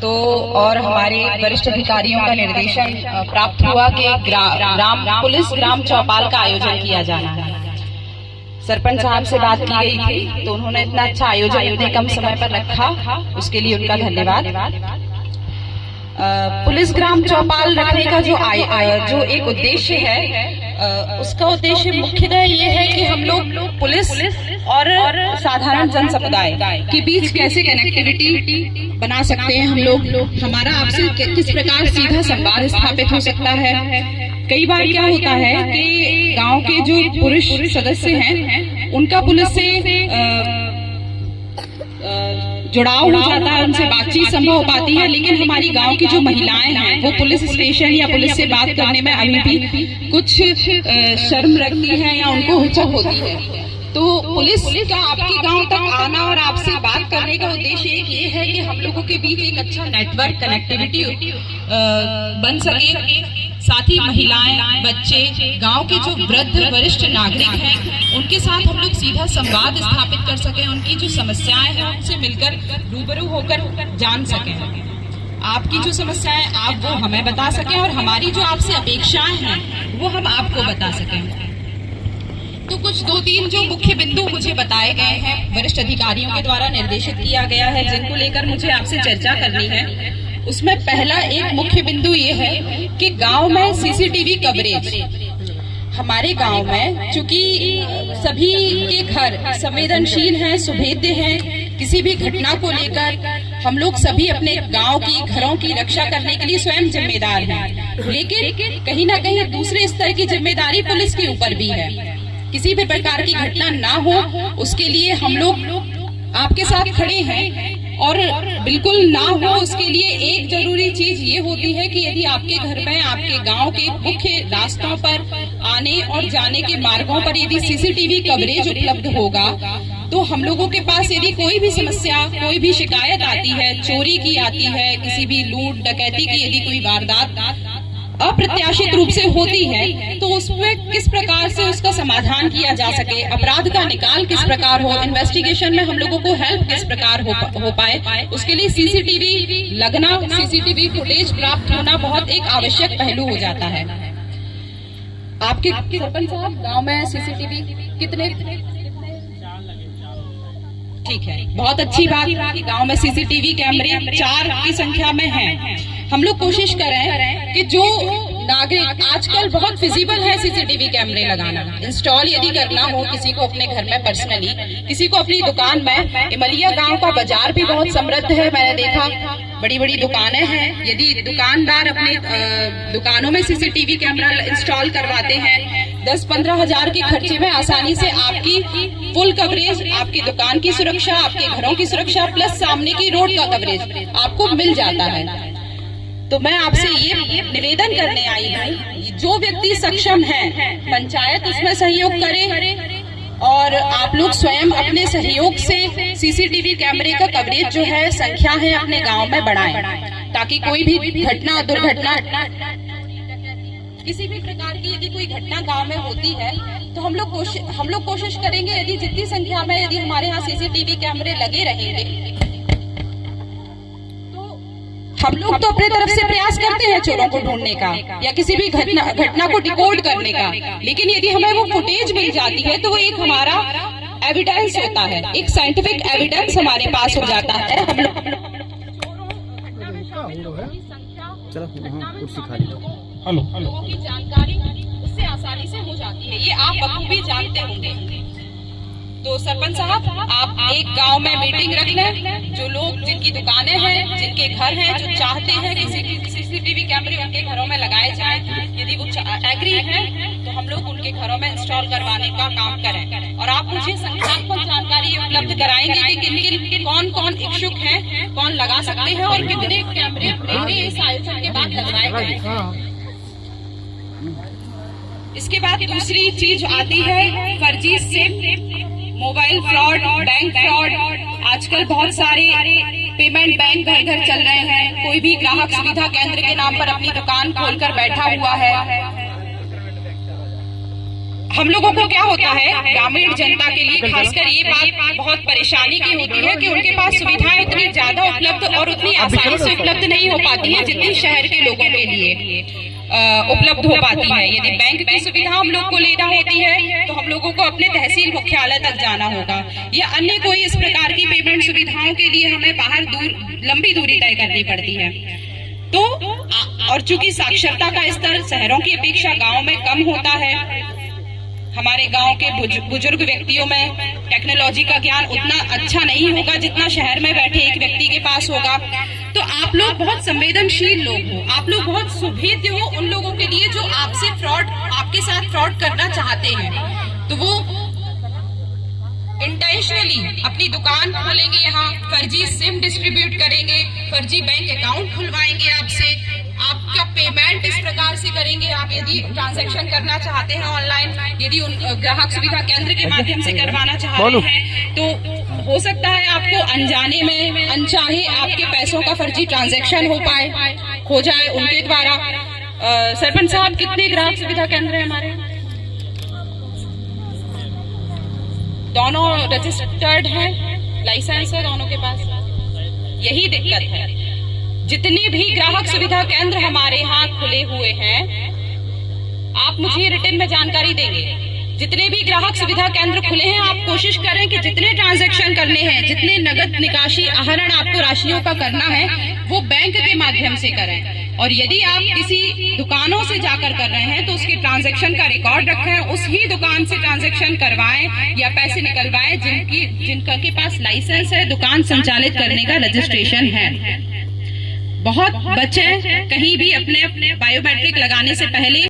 तो और हमारे वरिष्ठ अधिकारियों का निर्देशन प्राप्त हुआ कि पुलिस ग्राम चौपाल का आयोजन किया जाना है। सरपंच साहब से बात की गई थी तो उन्होंने इतना अच्छा आयोजन इतने कम समय पर रखा, उसके लिए उनका धन्यवाद। पुलिस ग्राम चौपाल रखने का जो एक उद्देश्य है, उसका उद्देश्य मुख्यतः ये है कि हम लोग पुलिस और साधारण जन समुदाय के बीच कैसे कनेक्टिविटी बना सकते हैं। हम लोग हमारा आपसे किस प्रकार सीधा संवाद स्थापित हो सकता है। कई बार क्या होता है कि गांव के जो पुरुष सदस्य हैं उनका पुलिस से जुड़ाव हो जाता है, उनसे बातचीत संभव हो पाती है, लेकिन हमारी गांव की जो महिलाएं हैं वो पुलिस स्टेशन या पुलिस से बात करने में अभी भी कुछ शर्म रखती हैं या उनको हिचक होती है। तो पुलिस का आपके गांव तक आना और आपसे बात करने का उद्देश्य एक ये है कि हम लोगों के बीच एक अच्छा नेटवर्क कनेक्टिविटी बन सके। साथ ही महिलाएं, बच्चे, गांव के जो वृद्ध वरिष्ठ नागरिक हैं उनके साथ हम लोग सीधा संवाद स्थापित कर सकें, उनकी जो समस्याएं हैं उनसे मिलकर रूबरू होकर जान सकें। आपकी जो समस्याएं आप वो हमें बता सकें और हमारी जो आपसे अपेक्षाएं हैं वो हम आपको बता सकें। तो कुछ 2-3 जो मुख्य बिंदु मुझे बताए गए हैं, वरिष्ठ अधिकारियों के द्वारा निर्देशित किया गया है, जिनको लेकर मुझे आपसे चर्चा करनी है। उसमें पहला एक मुख्य बिंदु ये है कि गांव में सीसीटीवी कवरेज। हमारे गांव में चूंकि सभी के घर संवेदनशील हैं, सुभेद्य हैं, किसी भी घटना को लेकर हम लोग सभी अपने गांव की घरों की रक्षा करने के लिए स्वयं जिम्मेदार हैं, लेकिन कहीं ना कहीं दूसरे स्तर की जिम्मेदारी पुलिस के ऊपर भी है। किसी भी प्रकार की घटना ना हो उसके लिए हम लोग आपके साथ खड़े हैं, और बिल्कुल ना हो उसके लिए एक जरूरी चीज ये होती है कि यदि आपके घर में, आपके गांव के मुख्य रास्तों पर आने और जाने के मार्गों पर यदि सीसीटीवी कवरेज उपलब्ध होगा तो हम लोगों के पास यदि कोई भी समस्या, कोई भी शिकायत आती है, चोरी की आती है, किसी भी लूट डकैती की यदि कोई वारदात अप्रत्याशित रूप से होती है तो उसमें किस प्रकार से उसका समाधान किया जा सके, अपराध का निकाल किस प्रकार हो, इन्वेस्टिगेशन में हम लोगों को हेल्प किस प्रकार हो पाए, उसके लिए सीसीटीवी लगना, सीसीटीवी फुटेज प्राप्त होना बहुत एक आवश्यक पहलू हो जाता है। आपके सरपंच साहब गांव में सीसीटीवी कितने? ठीक है, बहुत अच्छी बात कि गांव में सीसीटीवी कैमरे 4 की संख्या में हैं। हम लोग कोशिश कर रहे हैं कि जो नागरिक, आजकल बहुत फिजिबल है सीसीटीवी कैमरे लगाना, इंस्टॉल यदि करना हो किसी को अपने घर में पर्सनली, किसी को अपनी दुकान में। इमलिया गांव का बाजार भी बहुत समृद्ध है, मैंने देखा बड़ी बड़ी दुकानें हैं। यदि दुकानदार अपने दुकानों में सीसीटीवी कैमरा इंस्टॉल करवाते हैं 10-15 हजार के खर्चे में आसानी से आपकी फुल कवरेज, आपकी दुकान की सुरक्षा, आपके घरों की सुरक्षा प्लस सामने की रोड का कवरेज आपको मिल जाता है। तो मैं आपसे ये निवेदन करने आई हूँ, जो व्यक्ति सक्षम है पंचायत उसमें सहयोग करे और आप लोग स्वयं अपने सहयोग से सीसीटीवी कैमरे का कवरेज जो है, संख्या है अपने गांव में बढ़ाएं, ताकि कोई भी घटना, दुर्घटना, किसी भी प्रकार की यदि कोई घटना गांव में होती है तो हम लोग कोशिश करेंगे यदि जितनी संख्या में यदि हमारे यहाँ सीसीटीवी कैमरे लगे रहेंगे हम लोग तो अपने तरफ से प्रयास करते हैं चोरों को ढूंढने का या किसी भी घटना को डिकोड करने का, लेकिन यदि हमें वो फुटेज मिल जाती है तो वो एक हमारा एविडेंस होता है, एक साइंटिफिक एविडेंस हमारे पास हो जाता है। हम लोग लोगों की जानकारी उससे आसानी से हो जाती है, ये आप बखूबी जानते होंगे। तो सरपंच साहब, आप एक गांव में मीटिंग रख लें, जो लोग जिनकी दुकानें हैं, जिनके घर हैं, जो चाहते हैं कि सीसीटीवी कैमरे उनके घरों में लगाए जाएं, यदि वो एग्री हैं तो हम लोग उनके घरों में इंस्टॉल करवाने का काम करें। और आप मुझे संख्यात्मक जानकारी उपलब्ध कराएंगे कि किन कौन कौन इच्छुक हैं, कौन लगा सकते हैं और कितने कैमरे इस आयोजन के बाद लगवाए गए। इसके बाद दूसरी चीज आती है फर्जी SIM, mobile fraud, bank fraud. आजकल बहुत सारे पेमेंट बैंक घर घर चल रहे हैं, कोई भी ग्राहक सुविधा केंद्र के नाम पर अपनी दुकान खोलकर बैठा हुआ है। हम लोगों को क्या होता है, ग्रामीण जनता के लिए खासकर ये बात बहुत परेशानी की होती है कि उनके पास सुविधाएं उतनी ज्यादा उपलब्ध और उतनी आसानी से उपलब्ध नहीं हो पाती है जितनी शहर के लोगों के लिए उपलब्ध हो पाती है। यदि बैंक की सुविधा हम लोग को लेना होती है तो हम लोगों को अपने तहसील मुख्यालय तक जाना होगा, या अन्य कोई इस प्रकार की पेमेंट सुविधाओं के लिए हमें बाहर लंबी दूरी तय करनी पड़ती है। तो और चूंकि साक्षरता का स्तर शहरों की अपेक्षा गाँव में कम होता है, हमारे गांव के बुजुर्ग व्यक्तियों में टेक्नोलॉजी का ज्ञान उतना अच्छा नहीं होगा जितना शहर में बैठे एक व्यक्ति के पास होगा। तो आप लोग बहुत संवेदनशील लोग हो, आप लोग बहुत सुभेद्य हो उन लोगों के लिए जो आपसे आपके साथ फ्रॉड करना चाहते हैं। तो वो इंटेंशनली अपनी दुकान खोलेंगे, यहाँ फर्जी सिम डिस्ट्रीब्यूट करेंगे, फर्जी बैंक अकाउंट खुलवाएंगे आपसे, आपका पेमेंट इस प्रकार से करेंगे। आप यदि ट्रांजैक्शन करना चाहते हैं ऑनलाइन, यदि उन ग्राहक सुविधा केंद्र के माध्यम से करवाना चाहते हैं, तो हो सकता है आपको अनजाने में अनचाहे आपके पैसों का फर्जी ट्रांजैक्शन हो जाए उनके द्वारा। सरपंच साहब, कितने ग्राहक सुविधा केंद्र है हमारे? दोनों रजिस्टर्ड हैं, लाइसेंस है दोनों के पास। यही दिक्कत है, जितने भी ग्राहक सुविधा केंद्र हमारे यहाँ खुले हुए हैं, आप मुझे रिटर्न में जानकारी देंगे। जितने भी ग्राहक सुविधा केंद्र खुले हैं, आप कोशिश करें कि जितने ट्रांजैक्शन करने हैं, जितने नगद निकासी आहरण आपको राशियों का करना है, वो बैंक के माध्यम से करें। और यदि आप किसी दुकानों से जाकर कर रहे हैं तो उसके ट्रांजैक्शन का रिकॉर्ड रखें, उस ही दुकान से ट्रांजैक्शन करवाएं या पैसे निकलवाएं जिनका के पास लाइसेंस है, दुकान संचालित करने का रजिस्ट्रेशन है। बहुत बच्चे कहीं भी अपने बायोमेट्रिक लगाने से पहले